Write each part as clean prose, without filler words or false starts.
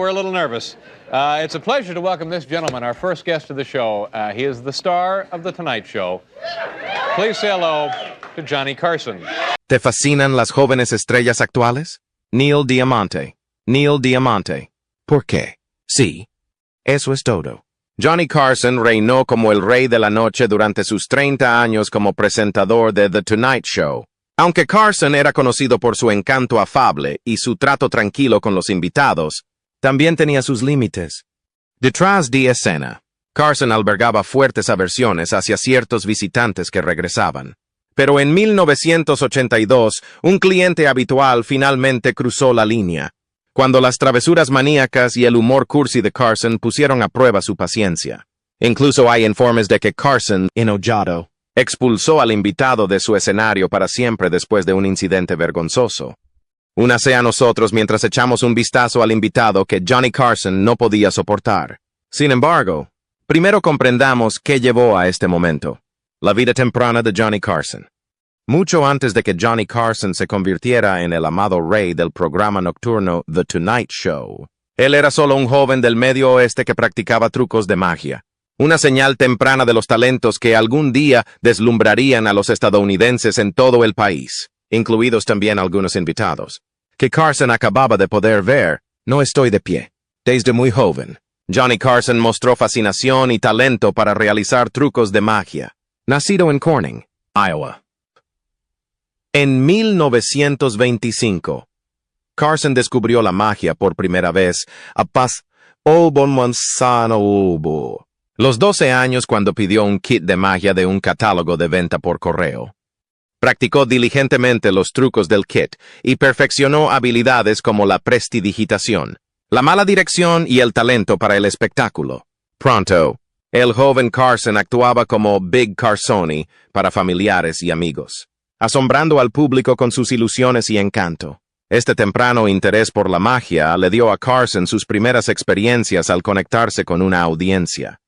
We're a little nervous. It's a pleasure to welcome this gentleman, our first guest of the show. He is the star of The Tonight Show. Please say hello to Johnny Carson. ¿Te fascinan las jóvenes estrellas actuales? Neil Diamante. Neil Diamante. ¿Por qué? Sí. Eso es todo. Johnny Carson reinó como el rey de la noche durante sus 30 años como presentador de The Tonight Show. Aunque Carson era conocido por su encanto afable y su trato tranquilo con los invitados, también tenía sus límites. Detrás de escena, Carson albergaba fuertes aversiones hacia ciertos visitantes que regresaban. Pero en 1982, un cliente habitual finalmente cruzó la línea, cuando las travesuras maníacas y el humor cursi de Carson pusieron a prueba su paciencia. Incluso hay informes de que Carson, enojado, expulsó al invitado de su escenario para siempre después de un incidente vergonzoso. Únase a nosotros mientras echamos un vistazo al invitado que Johnny Carson no podía soportar. Sin embargo, primero comprendamos qué llevó a este momento. La vida temprana de Johnny Carson. Mucho antes de que Johnny Carson se convirtiera en el amado rey del programa nocturno The Tonight Show, él era solo un joven del Medio Oeste que practicaba trucos de magia. Una señal temprana de los talentos que algún día deslumbrarían a los estadounidenses en todo el país, incluidos también algunos invitados, que Carson acababa de poder ver. No estoy de pie. Desde muy joven, Johnny Carson mostró fascinación y talento para realizar trucos de magia. Nacido en Corning, Iowa. En 1925, Carson descubrió la magia por primera vez a los 12 años cuando pidió un kit de magia de un catálogo de venta por correo. Practicó diligentemente los trucos del kit y perfeccionó habilidades como la prestidigitación, la mala dirección y el talento para el espectáculo. Pronto, el joven Carson actuaba como Big Carsoni para familiares y amigos, asombrando al público con sus ilusiones y encanto. Este temprano interés por la magia le dio a Carson sus primeras experiencias al conectarse con una audiencia.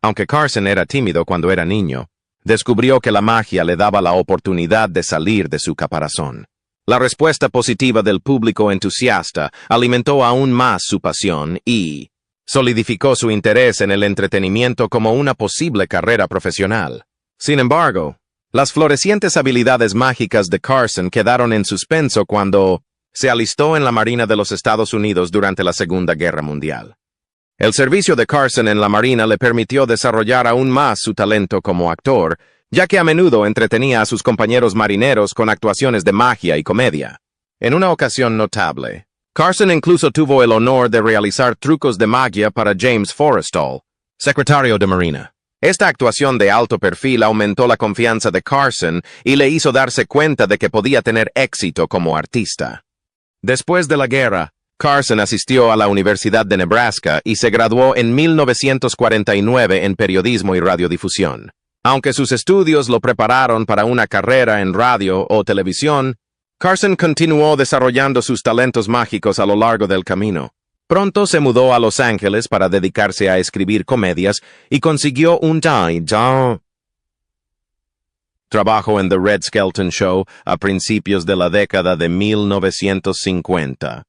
Aunque Carson era tímido cuando era niño, descubrió que la magia le daba la oportunidad de salir de su caparazón. La respuesta positiva del público entusiasta alimentó aún más su pasión y solidificó su interés en el entretenimiento como una posible carrera profesional. Sin embargo, las florecientes habilidades mágicas de Carson quedaron en suspenso cuando se alistó en la Marina de los Estados Unidos durante la Segunda Guerra Mundial. El servicio de Carson en la Marina le permitió desarrollar aún más su talento como actor, ya que a menudo entretenía a sus compañeros marineros con actuaciones de magia y comedia. En una ocasión notable, Carson incluso tuvo el honor de realizar trucos de magia para James Forrestal, secretario de Marina. Esta actuación de alto perfil aumentó la confianza de Carson y le hizo darse cuenta de que podía tener éxito como artista. Después de la guerra, Carson asistió a la Universidad de Nebraska y se graduó en 1949 en periodismo y radiodifusión. Aunque sus estudios lo prepararon para una carrera en radio o televisión, Carson continuó desarrollando sus talentos mágicos a lo largo del camino. Pronto se mudó a Los Ángeles para dedicarse a escribir comedias y consiguió un trabajo en The Red Skelton Show a principios de la década de 1950.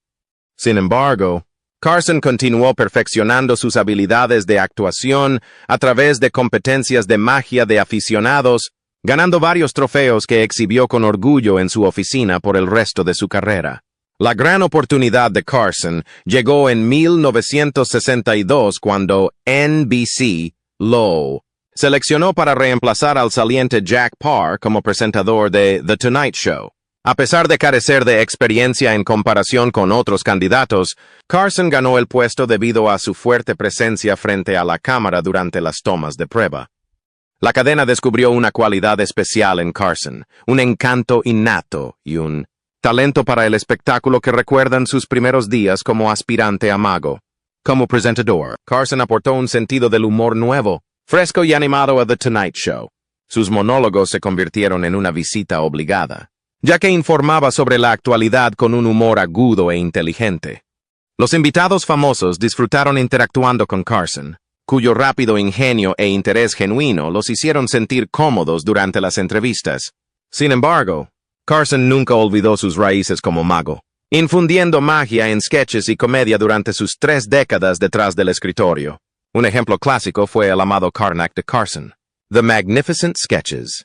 Sin embargo, Carson continuó perfeccionando sus habilidades de actuación a través de competencias de magia de aficionados, ganando varios trofeos que exhibió con orgullo en su oficina por el resto de su carrera. La gran oportunidad de Carson llegó en 1962 cuando NBC lo seleccionó para reemplazar al saliente Jack Paar como presentador de The Tonight Show. A pesar de carecer de experiencia en comparación con otros candidatos, Carson ganó el puesto debido a su fuerte presencia frente a la cámara durante las tomas de prueba. La cadena descubrió una cualidad especial en Carson, un encanto innato y un talento para el espectáculo que recuerdan sus primeros días como aspirante a mago. Como presentador, Carson aportó un sentido del humor nuevo, fresco y animado a The Tonight Show. Sus monólogos se convirtieron en una visita obligada, ya que informaba sobre la actualidad con un humor agudo e inteligente. Los invitados famosos disfrutaron interactuando con Carson, cuyo rápido ingenio e interés genuino los hicieron sentir cómodos durante las entrevistas. Sin embargo, Carson nunca olvidó sus raíces como mago. infundiendo magia en sketches y comedia durante sus 3 décadas detrás del escritorio. Un ejemplo clásico fue el amado Karnak de Carson, The Magnificent Sketches.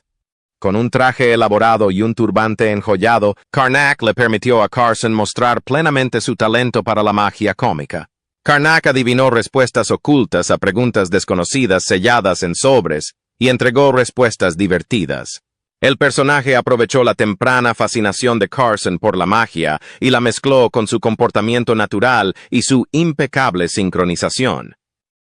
Con un traje elaborado y un turbante enjollado, Karnak le permitió a Carson mostrar plenamente su talento para la magia cómica. Karnak adivinó respuestas ocultas a preguntas desconocidas selladas en sobres y entregó respuestas divertidas. El personaje aprovechó la temprana fascinación de Carson por la magia y la mezcló con su comportamiento natural y su impecable sincronización.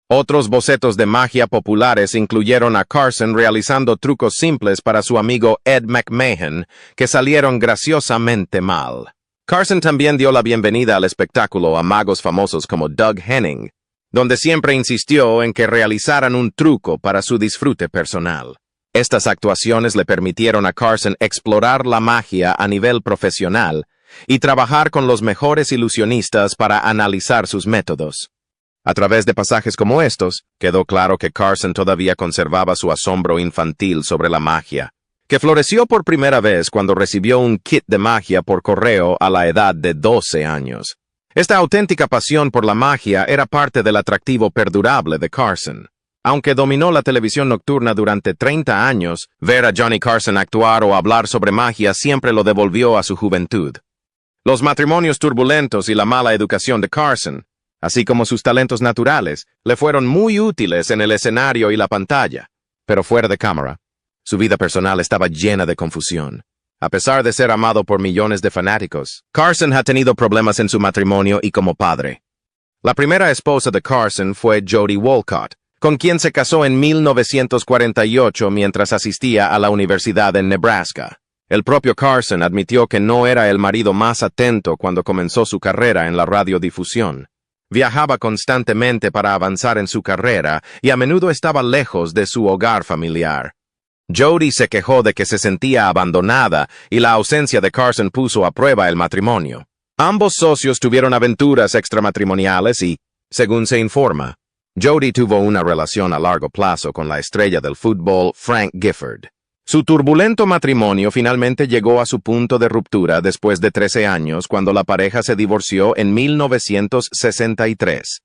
Otros bocetos de magia populares incluyeron a Carson realizando trucos simples para su amigo Ed McMahon, que salieron graciosamente mal. Carson también dio la bienvenida al espectáculo a magos famosos como Doug Henning, donde siempre insistió en que realizaran un truco para su disfrute personal. Estas actuaciones le permitieron a Carson explorar la magia a nivel profesional y trabajar con los mejores ilusionistas para analizar sus métodos. A través de pasajes como estos, quedó claro que Carson todavía conservaba su asombro infantil sobre la magia, que floreció por primera vez cuando recibió un kit de magia por correo a la edad de 12 años. Esta auténtica pasión por la magia era parte del atractivo perdurable de Carson. Aunque dominó la televisión nocturna durante 30 años, ver a Johnny Carson actuar o hablar sobre magia siempre lo devolvió a su juventud. Los matrimonios turbulentos y la mala educación de Carson, así como sus talentos naturales, le fueron muy útiles en el escenario y la pantalla. Pero fuera de cámara, su vida personal estaba llena de confusión. A pesar de ser amado por millones de fanáticos, Carson ha tenido problemas en su matrimonio y como padre. La primera esposa de Carson fue Jody Wolcott, con quien se casó en 1948 mientras asistía a la universidad en Nebraska. El propio Carson admitió que no era el marido más atento cuando comenzó su carrera en la radiodifusión. Viajaba constantemente para avanzar en su carrera y a menudo estaba lejos de su hogar familiar. Jody se quejó de que se sentía abandonada y la ausencia de Carson puso a prueba el matrimonio. Ambos socios tuvieron aventuras extramatrimoniales y, según se informa, Jody tuvo una relación a largo plazo con la estrella del fútbol Frank Gifford. Su turbulento matrimonio finalmente llegó a su punto de ruptura después de 13 años cuando la pareja se divorció en 1963.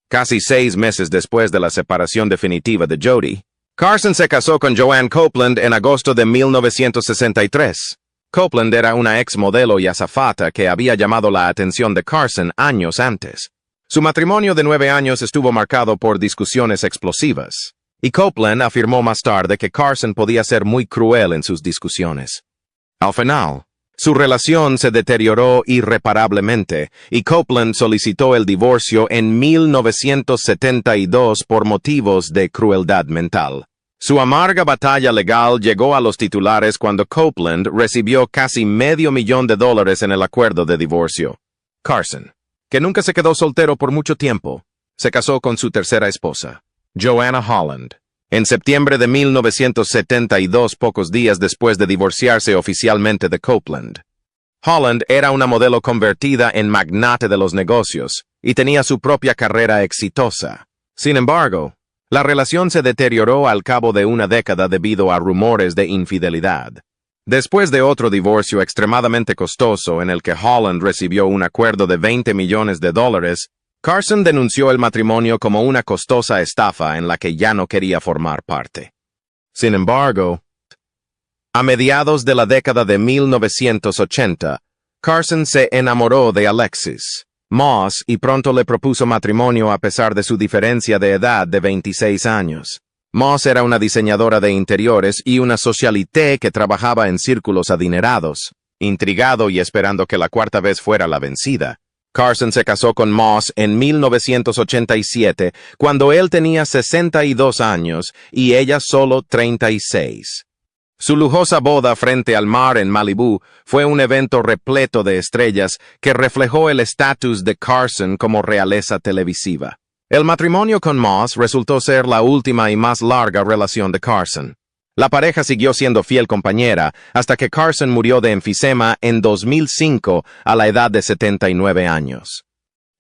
Casi 6 meses después de la separación definitiva de Jody, Carson se casó con Joanne Copeland en agosto de 1963. Copeland era una exmodelo y azafata que había llamado la atención de Carson años antes. Su matrimonio de 9 años estuvo marcado por discusiones explosivas, y Copeland afirmó más tarde que Carson podía ser muy cruel en sus discusiones. Al final, su relación se deterioró irreparablemente, y Copeland solicitó el divorcio en 1972 por motivos de crueldad mental. Su amarga batalla legal llegó a los titulares cuando Copeland recibió casi $500,000 en el acuerdo de divorcio. Carson, que nunca se quedó soltero por mucho tiempo, se casó con su tercera esposa, Joanna Holland, en septiembre de 1972, pocos días después de divorciarse oficialmente de Copeland. Holland era una modelo convertida en magnate de los negocios y tenía su propia carrera exitosa. Sin embargo, la relación se deterioró al cabo de una década debido a rumores de infidelidad. Después de otro divorcio extremadamente costoso en el que Holland recibió un acuerdo de $20 millones, Carson denunció el matrimonio como una costosa estafa en la que ya no quería formar parte. Sin embargo, a mediados de la década de 1980, Carson se enamoró de Alexis Moss y pronto le propuso matrimonio a pesar de su diferencia de edad de 26 años. Moss era una diseñadora de interiores y una socialité que trabajaba en círculos adinerados. Intrigado y esperando que la cuarta vez fuera la vencida, Carson se casó con Moss en 1987, cuando él tenía 62 años y ella solo 36. Su lujosa boda frente al mar en Malibú fue un evento repleto de estrellas que reflejó el estatus de Carson como realeza televisiva. El matrimonio con Moss resultó ser la última y más larga relación de Carson. La pareja siguió siendo fiel compañera hasta que Carson murió de enfisema en 2005 a la edad de 79 años.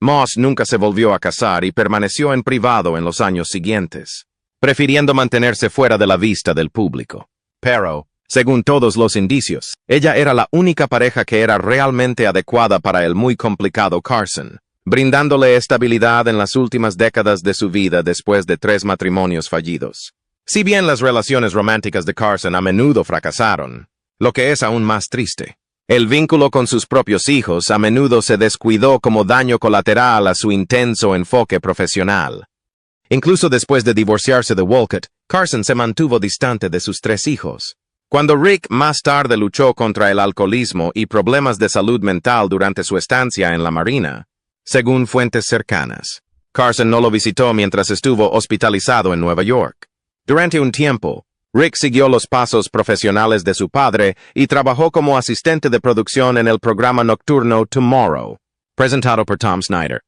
Moss nunca se volvió a casar y permaneció en privado en los años siguientes, prefiriendo mantenerse fuera de la vista del público. Pero, Según todos los indicios, ella era la única pareja que era realmente adecuada para el muy complicado Carson, brindándole estabilidad en las últimas décadas de su vida después de 3 matrimonios fallidos. Si bien las relaciones románticas de Carson a menudo fracasaron, lo que es aún más triste, el vínculo con sus propios hijos a menudo se descuidó como daño colateral a su intenso enfoque profesional. Incluso después de divorciarse de Wolcott, Carson se mantuvo distante de sus 3 hijos. Cuando Rick más tarde luchó contra el alcoholismo y problemas de salud mental durante su estancia en la Marina, según fuentes cercanas, Carson no lo visitó mientras estuvo hospitalizado en Nueva York. Durante un tiempo, Rick siguió los pasos profesionales de su padre y trabajó como asistente de producción en el programa nocturno Tomorrow, presentado por Tom Snyder.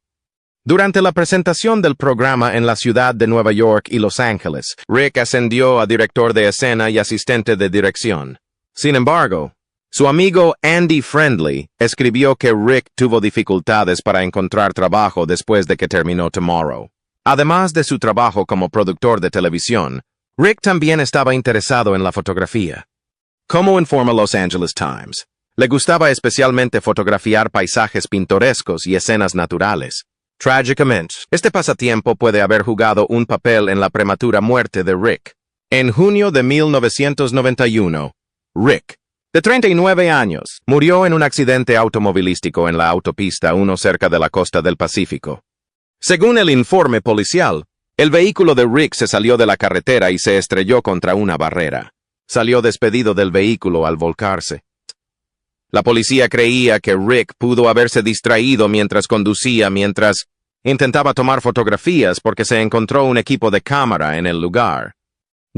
Durante la presentación del programa en la ciudad de Nueva York y Los Ángeles, Rick ascendió a director de escena y asistente de dirección. Sin embargo, su amigo Andy Friendly escribió que Rick tuvo dificultades para encontrar trabajo después de que terminó Tomorrow. Además de su trabajo como productor de televisión, Rick también estaba interesado en la fotografía. Como informa Los Angeles Times, le gustaba especialmente fotografiar paisajes pintorescos y escenas naturales. Trágicamente, este pasatiempo puede haber jugado un papel en la prematura muerte de Rick. En junio de 1991, Rick, de 39 años, murió en un accidente automovilístico en la autopista 1 cerca de la costa del Pacífico. Según el informe policial, el vehículo de Rick se salió de la carretera y se estrelló contra una barrera. Salió despedido del vehículo al volcarse. La policía creía que Rick pudo haberse distraído mientras conducía mientras intentaba tomar fotografías porque se encontró un equipo de cámara en el lugar.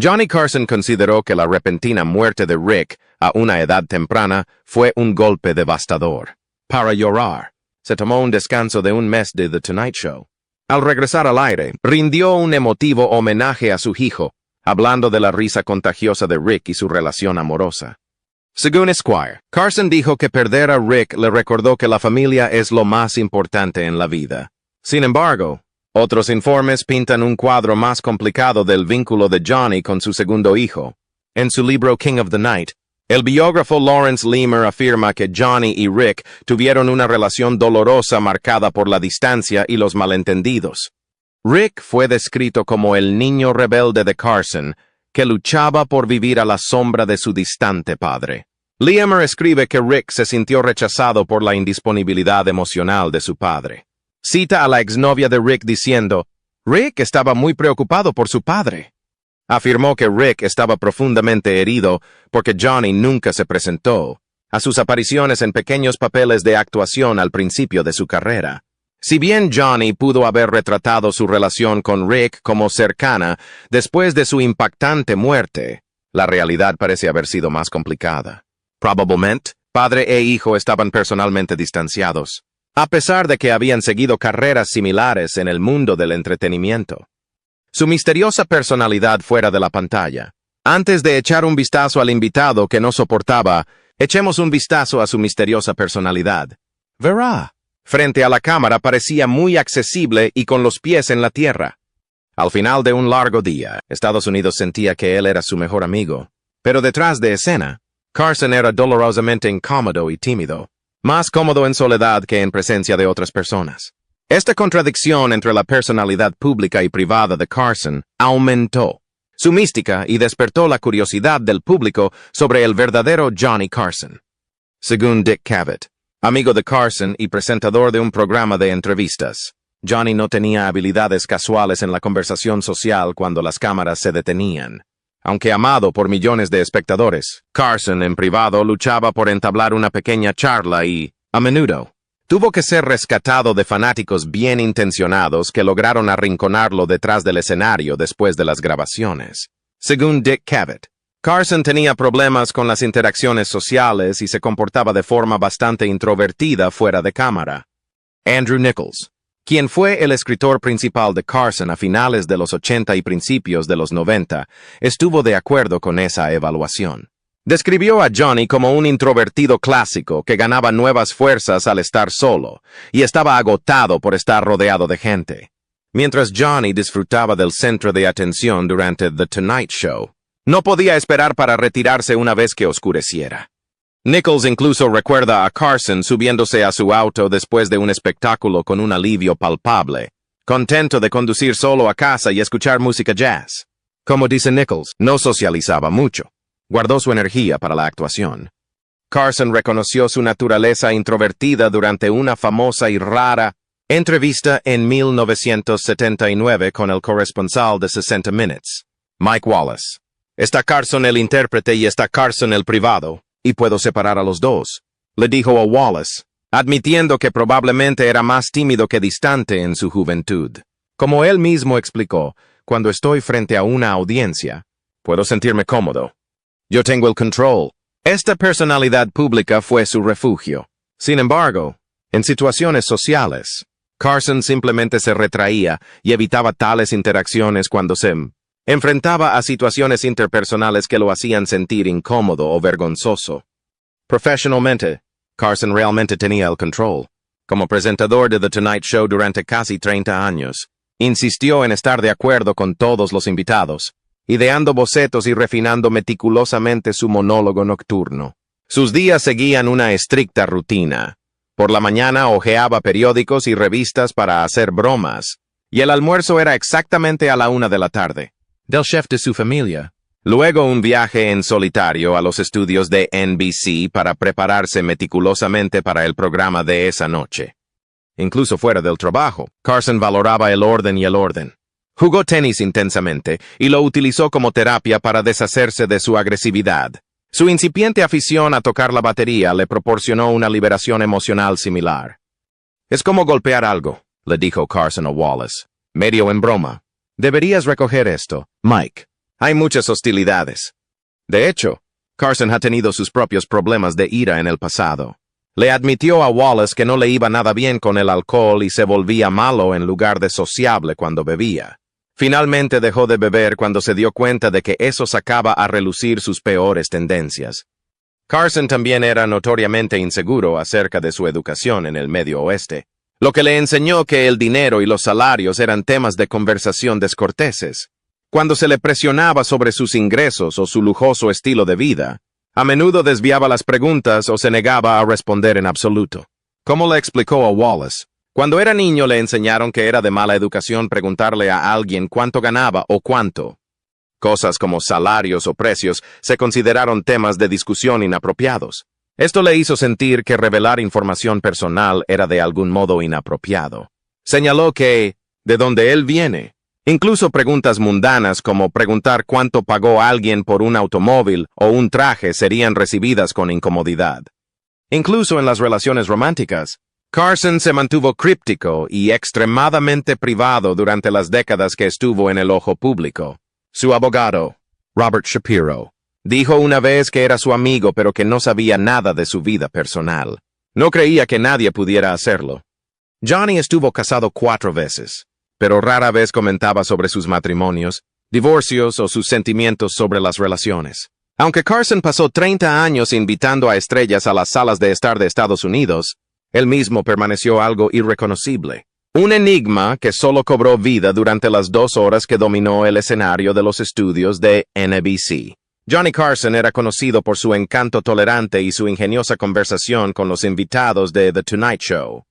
Johnny Carson consideró que la repentina muerte de Rick a una edad temprana fue un golpe devastador. Para llorar, se tomó un descanso de un mes de The Tonight Show. Al regresar al aire, rindió un emotivo homenaje a su hijo, hablando de la risa contagiosa de Rick y su relación amorosa. Según Esquire, Carson dijo que perder a Rick le recordó que la familia es lo más importante en la vida. Sin embargo, otros informes pintan un cuadro más complicado del vínculo de Johnny con su segundo hijo. En su libro King of the Night, el biógrafo Lawrence Leamer afirma que Johnny y Rick tuvieron una relación dolorosa marcada por la distancia y los malentendidos. Rick fue descrito como el niño rebelde de Carson, que luchaba por vivir a la sombra de su distante padre. Leamer escribe que Rick se sintió rechazado por la indisponibilidad emocional de su padre. Cita a la exnovia de Rick diciendo, Rick estaba muy preocupado por su padre. Afirmó que Rick estaba profundamente herido porque Johnny nunca se presentó a sus apariciones en pequeños papeles de actuación al principio de su carrera. Si bien Johnny pudo haber retratado su relación con Rick como cercana después de su impactante muerte, la realidad parece haber sido más complicada. Probablemente, padre e hijo estaban personalmente distanciados, a pesar de que habían seguido carreras similares en el mundo del entretenimiento. Su misteriosa personalidad fuera de la pantalla. Antes de echar un vistazo al invitado que no soportaba, echemos un vistazo a su misteriosa personalidad. Verá. Frente a la cámara parecía muy accesible y con los pies en la tierra. Al final de un largo día, Estados Unidos sentía que él era su mejor amigo. Pero detrás de escena, Carson era dolorosamente incómodo y tímido, más cómodo en soledad que en presencia de otras personas. Esta contradicción entre la personalidad pública y privada de Carson aumentó su mística y despertó la curiosidad del público sobre el verdadero Johnny Carson. Según Dick Cavett, amigo de Carson y presentador de un programa de entrevistas, Johnny no tenía habilidades casuales en la conversación social cuando las cámaras se detenían. Aunque amado por millones de espectadores, Carson en privado luchaba por entablar una pequeña charla y, a menudo, tuvo que ser rescatado de fanáticos bien intencionados que lograron arrinconarlo detrás del escenario después de las grabaciones. Según Dick Cavett, Carson tenía problemas con las interacciones sociales y se comportaba de forma bastante introvertida fuera de cámara. Andrew Nichols, quien fue el escritor principal de Carson a finales de los 80 y principios de los 90, estuvo de acuerdo con esa evaluación. Describió a Johnny como un introvertido clásico que ganaba nuevas fuerzas al estar solo y estaba agotado por estar rodeado de gente. Mientras Johnny disfrutaba del centro de atención durante The Tonight Show, No podía esperar para retirarse una vez que oscureciera. Nichols incluso recuerda a Carson subiéndose a su auto después de un espectáculo con un alivio palpable, contento de conducir solo a casa y escuchar música jazz. Como dice Nichols, no socializaba mucho. Guardó su energía para la actuación. Carson reconoció su naturaleza introvertida durante una famosa y rara entrevista en 1979 con el corresponsal de 60 Minutes, Mike Wallace. Está Carson el intérprete y está Carson el privado, y puedo separar a los dos, le dijo a Wallace, admitiendo que probablemente era más tímido que distante en su juventud. Como él mismo explicó, cuando estoy frente a una audiencia, puedo sentirme cómodo. Yo tengo el control. Esta personalidad pública fue su refugio. Sin embargo, en situaciones sociales, Carson simplemente se retraía y evitaba tales interacciones cuando se enfrentaba a situaciones interpersonales que lo hacían sentir incómodo o vergonzoso. Profesionalmente, Carson realmente tenía el control. Como presentador de The Tonight Show durante casi 30 años, insistió en estar de acuerdo con todos los invitados, ideando bocetos y refinando meticulosamente su monólogo nocturno. Sus días seguían una estricta rutina. Por la mañana hojeaba periódicos y revistas para hacer bromas, y el almuerzo era exactamente a la 1 de la tarde. Del chef de su familia. Luego un viaje en solitario a los estudios de NBC para prepararse meticulosamente para el programa de esa noche. Incluso fuera del trabajo, Carson valoraba el orden y el orden. Jugó tenis intensamente y lo utilizó como terapia para deshacerse de su agresividad. Su incipiente afición a tocar la batería le proporcionó una liberación emocional similar. Es como golpear algo, le dijo Carson a Wallace, medio en broma. Deberías recoger esto, Mike. Hay muchas hostilidades. De hecho, Carson ha tenido sus propios problemas de ira en el pasado. Le admitió a Wallace que no le iba nada bien con el alcohol y se volvía malo en lugar de sociable cuando bebía. Finalmente dejó de beber cuando se dio cuenta de que eso sacaba a relucir sus peores tendencias. Carson también era notoriamente inseguro acerca de su educación en el Medio Oeste, lo que le enseñó que el dinero y los salarios eran temas de conversación descorteses. Cuando se le presionaba sobre sus ingresos o su lujoso estilo de vida, a menudo desviaba las preguntas o se negaba a responder en absoluto. Como le explicó a Wallace, cuando era niño le enseñaron que era de mala educación preguntarle a alguien cuánto ganaba o cuánto. Cosas como salarios o precios se consideraron temas de discusión inapropiados. Esto le hizo sentir que revelar información personal era de algún modo inapropiado. Señaló que, de donde él viene, incluso preguntas mundanas como preguntar cuánto pagó alguien por un automóvil o un traje serían recibidas con incomodidad. Incluso en las relaciones románticas, Carson se mantuvo críptico y extremadamente privado durante las décadas que estuvo en el ojo público. Su abogado, Robert Shapiro, dijo una vez que era su amigo pero que no sabía nada de su vida personal. No creía que nadie pudiera hacerlo. Johnny estuvo casado 4 veces, pero rara vez comentaba sobre sus matrimonios, divorcios o sus sentimientos sobre las relaciones. Aunque Carson pasó 30 años invitando a estrellas a las salas de estar de Estados Unidos, él mismo permaneció algo irreconocible. Un enigma que solo cobró vida durante las 2 horas que dominó el escenario de los estudios de NBC. Johnny Carson era conocido por su encanto tolerante y su ingeniosa conversación con los invitados de The Tonight Show.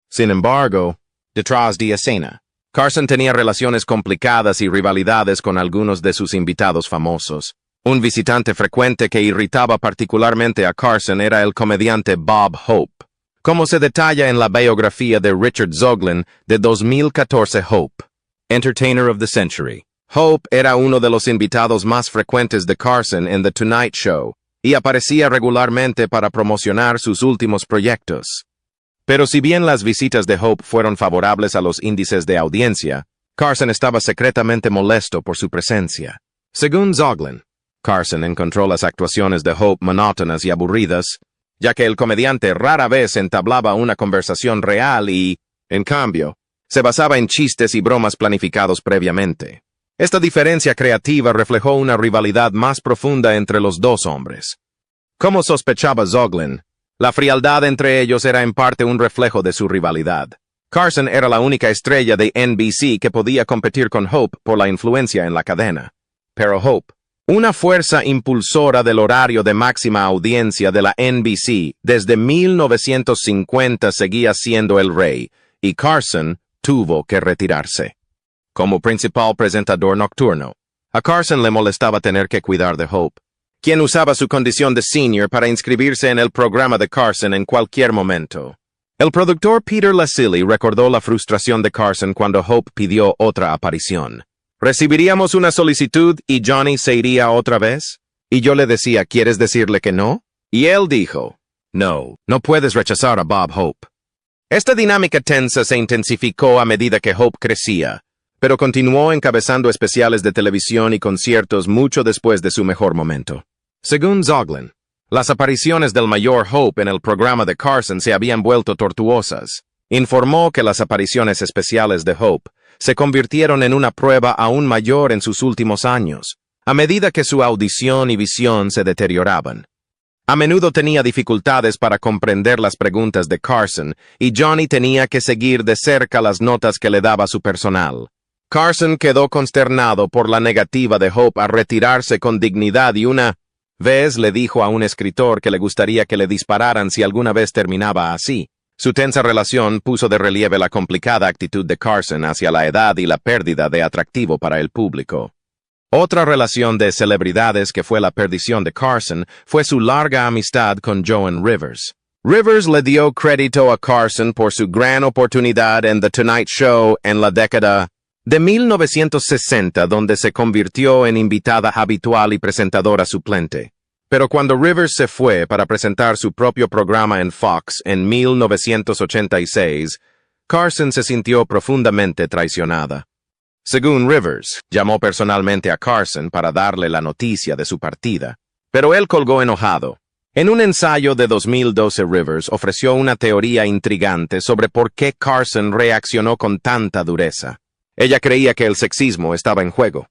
Sin embargo, detrás de escena, Carson tenía relaciones complicadas y rivalidades con algunos de sus invitados famosos. Un visitante frecuente que irritaba particularmente a Carson era el comediante Bob Hope. Como se detalla en la biografía de Richard Zoglin de 2014, Hope, Entertainer of the Century. Hope era uno de los invitados más frecuentes de Carson en The Tonight Show y aparecía regularmente para promocionar sus últimos proyectos. Pero si bien las visitas de Hope fueron favorables a los índices de audiencia, Carson estaba secretamente molesto por su presencia. Según Zoglin, Carson encontró las actuaciones de Hope monótonas y aburridas, ya que el comediante rara vez entablaba una conversación real y, en cambio, se basaba en chistes y bromas planificados previamente. Esta diferencia creativa reflejó una rivalidad más profunda entre los dos hombres. Como sospechaba Zoglin, la frialdad entre ellos era en parte un reflejo de su rivalidad. Carson era la única estrella de NBC que podía competir con Hope por la influencia en la cadena. Pero Hope, una fuerza impulsora del horario de máxima audiencia de la NBC desde 1950 seguía siendo el rey, y Carson tuvo que retirarse. Como principal presentador nocturno, a Carson le molestaba tener que cuidar de Hope, quien usaba su condición de senior para inscribirse en el programa de Carson en cualquier momento. El productor Peter Lasilli recordó la frustración de Carson cuando Hope pidió otra aparición. ¿Recibiríamos una solicitud y Johnny se iría otra vez? Y yo le decía, ¿quieres decirle que no? Y él dijo, no puedes rechazar a Bob Hope. Esta dinámica tensa se intensificó a medida que Hope crecía, pero continuó encabezando especiales de televisión y conciertos mucho después de su mejor momento. Según Zoglin, las apariciones del mayor Hope en el programa de Carson se habían vuelto tortuosas. Informó que las apariciones especiales de Hope se convirtieron en una prueba aún mayor en sus últimos años, a medida que su audición y visión se deterioraban. A menudo tenía dificultades para comprender las preguntas de Carson, y Johnny tenía que seguir de cerca las notas que le daba su personal. Carson quedó consternado por la negativa de Hope a retirarse con dignidad y una vez le dijo a un escritor que le gustaría que le dispararan si alguna vez terminaba así. Su tensa relación puso de relieve la complicada actitud de Carson hacia la edad y la pérdida de atractivo para el público. Otra relación de celebridades que fue la perdición de Carson fue su larga amistad con Joan Rivers. Rivers le dio crédito a Carson por su gran oportunidad en The Tonight Show en la década de 1960, donde se convirtió en invitada habitual y presentadora suplente. Pero cuando Rivers se fue para presentar su propio programa en Fox en 1986, Carson se sintió profundamente traicionada. Según Rivers, llamó personalmente a Carson para darle la noticia de su partida, pero él colgó enojado. En un ensayo de 2012, Rivers ofreció una teoría intrigante sobre por qué Carson reaccionó con tanta dureza. Ella creía que el sexismo estaba en juego.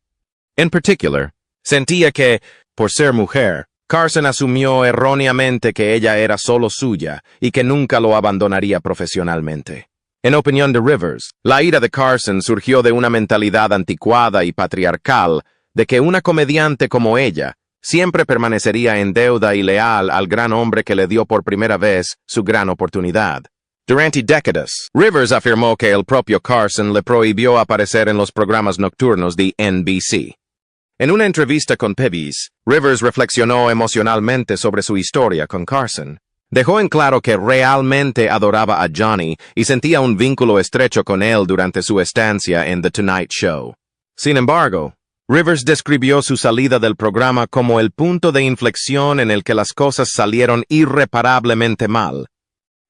En particular, sentía que, por ser mujer, Carson asumió erróneamente que ella era solo suya y que nunca lo abandonaría profesionalmente. En opinión de Rivers, la ira de Carson surgió de una mentalidad anticuada y patriarcal de que una comediante como ella siempre permanecería en deuda y leal al gran hombre que le dio por primera vez su gran oportunidad. Durante décadas, Rivers afirmó que el propio Carson le prohibió aparecer en los programas nocturnos de NBC. En una entrevista con Pebbles, Rivers reflexionó emocionalmente sobre su historia con Carson. Dejó en claro que realmente adoraba a Johnny y sentía un vínculo estrecho con él durante su estancia en The Tonight Show. Sin embargo, Rivers describió su salida del programa como el punto de inflexión en el que las cosas salieron irreparablemente mal.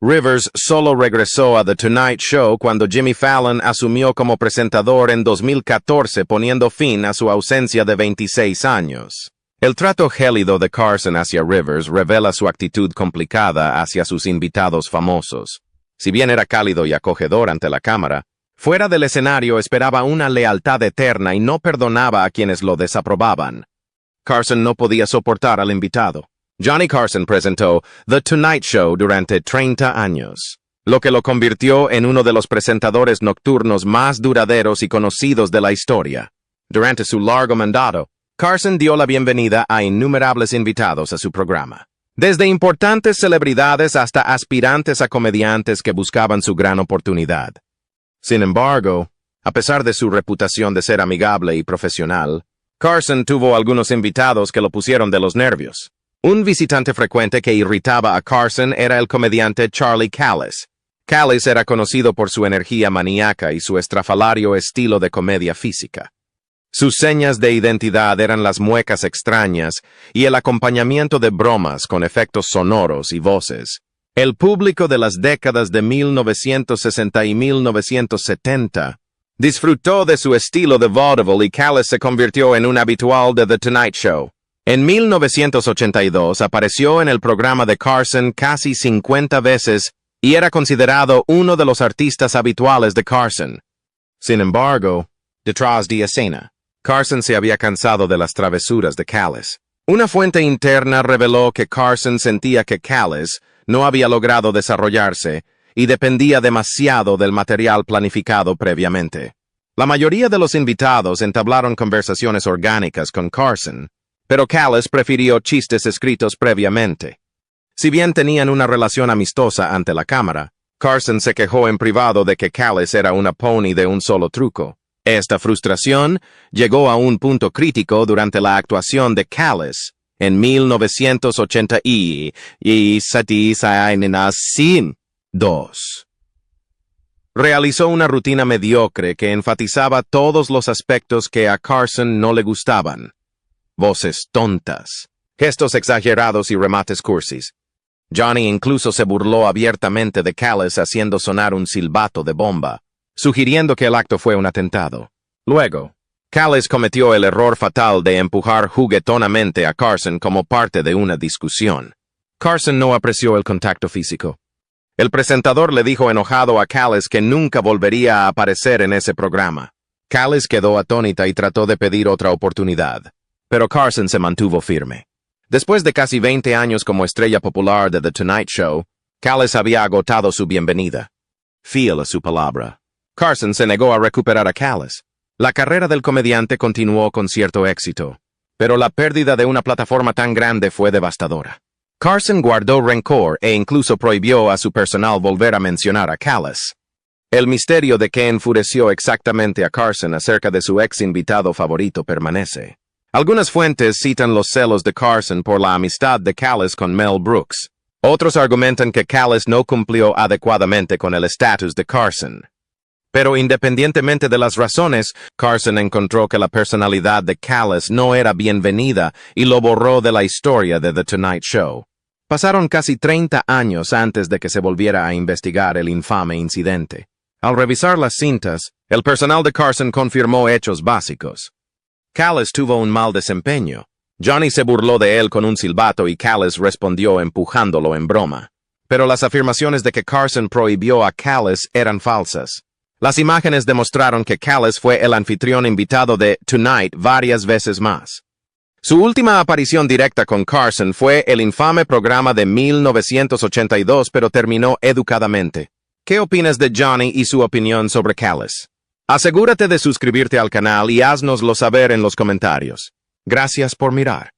Rivers solo regresó a The Tonight Show cuando Jimmy Fallon asumió como presentador en 2014, poniendo fin a su ausencia de 26 años. El trato gélido de Carson hacia Rivers revela su actitud complicada hacia sus invitados famosos. Si bien era cálido y acogedor ante la cámara, fuera del escenario esperaba una lealtad eterna y no perdonaba a quienes lo desaprobaban. Carson no podía soportar al invitado. Johnny Carson presentó The Tonight Show durante 30 años, lo que lo convirtió en uno de los presentadores nocturnos más duraderos y conocidos de la historia. Durante su largo mandato, Carson dio la bienvenida a innumerables invitados a su programa, desde importantes celebridades hasta aspirantes a comediantes que buscaban su gran oportunidad. Sin embargo, a pesar de su reputación de ser amigable y profesional, Carson tuvo algunos invitados que lo pusieron de los nervios. Un visitante frecuente que irritaba a Carson era el comediante Charlie Callis. Callis era conocido por su energía maníaca y su estrafalario estilo de comedia física. Sus señas de identidad eran las muecas extrañas y el acompañamiento de bromas con efectos sonoros y voces. El público de las décadas de 1960 y 1970 disfrutó de su estilo de vaudeville y Callis se convirtió en un habitual de The Tonight Show. En 1982 apareció en el programa de Carson casi 50 veces y era considerado uno de los artistas habituales de Carson. Sin embargo, detrás de escena, Carson se había cansado de las travesuras de Callis. Una fuente interna reveló que Carson sentía que Callis no había logrado desarrollarse y dependía demasiado del material planificado previamente. La mayoría de los invitados entablaron conversaciones orgánicas con Carson, pero Callis prefirió chistes escritos previamente. Si bien tenían una relación amistosa ante la cámara, Carson se quejó en privado de que Callis era una pony de un solo truco. Esta frustración llegó a un punto crítico durante la actuación de Callis en 1980 y dos. Realizó una rutina mediocre que enfatizaba todos los aspectos que a Carson no le gustaban. Voces tontas, gestos exagerados y remates cursis. Johnny incluso se burló abiertamente de Callis haciendo sonar un silbato de bomba, sugiriendo que el acto fue un atentado. Luego, Callis cometió el error fatal de empujar juguetonamente a Carson como parte de una discusión. Carson no apreció el contacto físico. El presentador le dijo enojado a Callis que nunca volvería a aparecer en ese programa. Callis quedó atónita y trató de pedir otra oportunidad, pero Carson se mantuvo firme. Después de casi 20 años como estrella popular de The Tonight Show, Callis había agotado su bienvenida. Fiel a su palabra, Carson se negó a recuperar a Callis. La carrera del comediante continuó con cierto éxito, pero la pérdida de una plataforma tan grande fue devastadora. Carson guardó rencor e incluso prohibió a su personal volver a mencionar a Callis. El misterio de qué enfureció exactamente a Carson acerca de su ex invitado favorito permanece. Algunas fuentes citan los celos de Carson por la amistad de Callis con Mel Brooks. Otros argumentan que Callis no cumplió adecuadamente con el estatus de Carson. Pero independientemente de las razones, Carson encontró que la personalidad de Callis no era bienvenida y lo borró de la historia de The Tonight Show. Pasaron casi 30 años antes de que se volviera a investigar el infame incidente. Al revisar las cintas, el personal de Carson confirmó hechos básicos. Callis tuvo un mal desempeño. Johnny se burló de él con un silbato y Callis respondió empujándolo en broma. Pero las afirmaciones de que Carson prohibió a Callis eran falsas. Las imágenes demostraron que Callis fue el anfitrión invitado de Tonight varias veces más. Su última aparición directa con Carson fue el infame programa de 1982, pero terminó educadamente. ¿Qué opinas de Johnny y su opinión sobre Callis? Asegúrate de suscribirte al canal y haznoslo saber en los comentarios. Gracias por mirar.